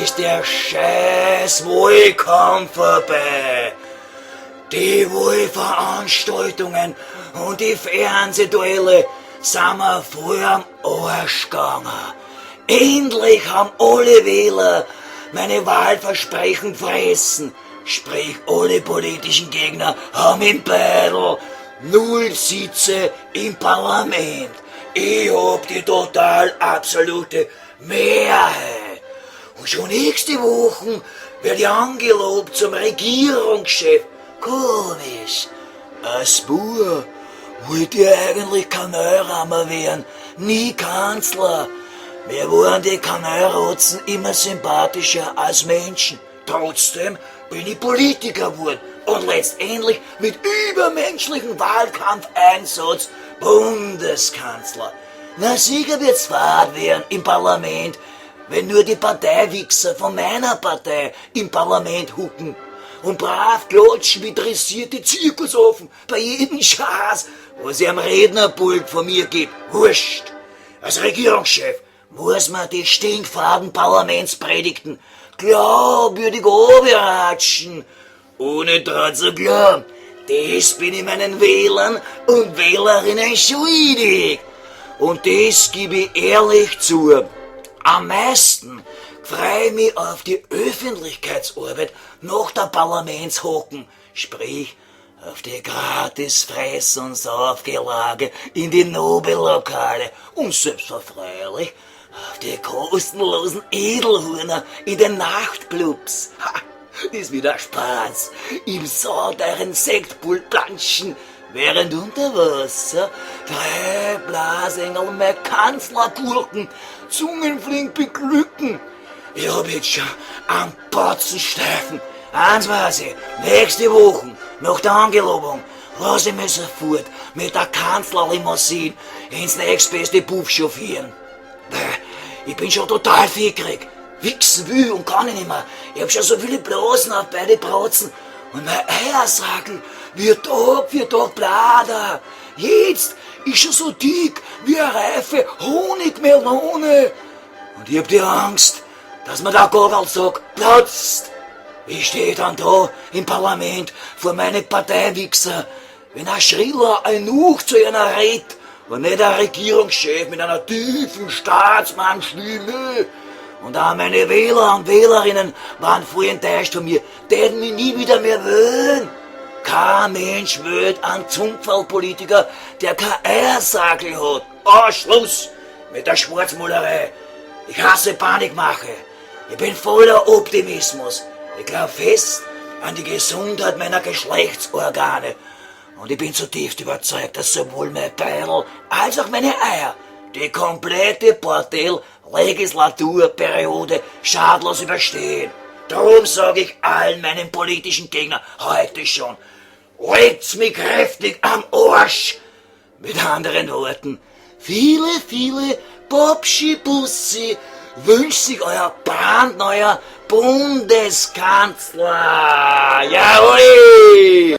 ist der scheiß Wahlkampf vorbei. Die Wahlveranstaltungen und die Fernsehduelle sind mir voll am Arsch gegangen. Endlich haben alle Wähler meine Wahlversprechen fressen. Sprich, alle politischen Gegner haben im Beidel 0 Sitze im Parlament. Ich hab die total absolute Mehrheit. Und schon nächste Woche werde ich angelobt zum Regierungschef. Komisch. Als Bauer wollte ich eigentlich Kanalrammer werden, nie Kanzler. Mir waren die Kanalrotzen immer sympathischer als Menschen. Trotzdem bin ich Politiker geworden und letztendlich mit übermenschlichem Wahlkampfeinsatz Bundeskanzler. Na sicher wird's fad werden im Parlament, wenn nur die Parteiwichser von meiner Partei im Parlament hucken und brav klatschen wie dressierte Zirkusaffen bei jedem Schaß, was ich am Rednerpult von mir gibt. Wurscht. Als Regierungschef muss man die stinkfaden Parlamentspredigten glaubwürdig overratschen, ohne dran zu glauben. Das bin ich meinen Wählern und Wählerinnen schuldig. Und das gebe ich ehrlich zu. Am meisten freue ich mich auf die Öffentlichkeitsarbeit nach der Parlamentshocken, sprich auf die gratis Fress- und Saufgelage in die Nobellokale und selbstverfreulich auf die kostenlosen Edelhörner in den Nachtclubs. Ha, ist wieder Spaß. Im sauteuren Sektpult planschen, während unter Wasser 3 Blasengel mit Kanzlergurken zungenflink beglücken. Ich hab jetzt schon einen Batzensteifen. Eins weiß ich, nächste Woche, nach der Angelobung, lass ich mich sofort mit der Kanzlerlimousine ins nächstbeste Puff chauffieren. Ich bin schon total fickrig. Wichsen will und kann ich nicht mehr. Ich hab schon so viele Blasen auf beide Bratzen. Und mein Eiersackel wird Tag für Tag blader. Jetzt ist schon so dick wie eine reife Honigmelone. Und ich hab die Angst, dass mir der Gabelsack platzt. Ich steh dann da im Parlament vor meine Parteiwichser, wenn ein Schriller ein Nuch zu einer redet und nicht ein Regierungschef mit einer tiefen Staatsmannstimme. Und auch meine Wähler und Wählerinnen waren voll enttäuscht von mir, täten mich nie wieder mehr wählen. Kein Mensch wählt einen Zunftfallpolitiker, der kein Eiersackel hat. Schluss mit der Schwarzmalerei. Ich hasse Panikmache. Ich bin voller Optimismus. Ich glaube fest an die Gesundheit meiner Geschlechtsorgane. Und ich bin zutiefst überzeugt, dass sowohl mein Beidel als auch meine Eier die komplette Bordell-Legislaturperiode schadlos überstehen. Darum sage ich allen meinen politischen Gegnern heute schon, legt's mich kräftig am Arsch. Mit anderen Worten, viele Popschi-Bussi wünscht sich euer brandneuer Bundeskanzler. Jawohl!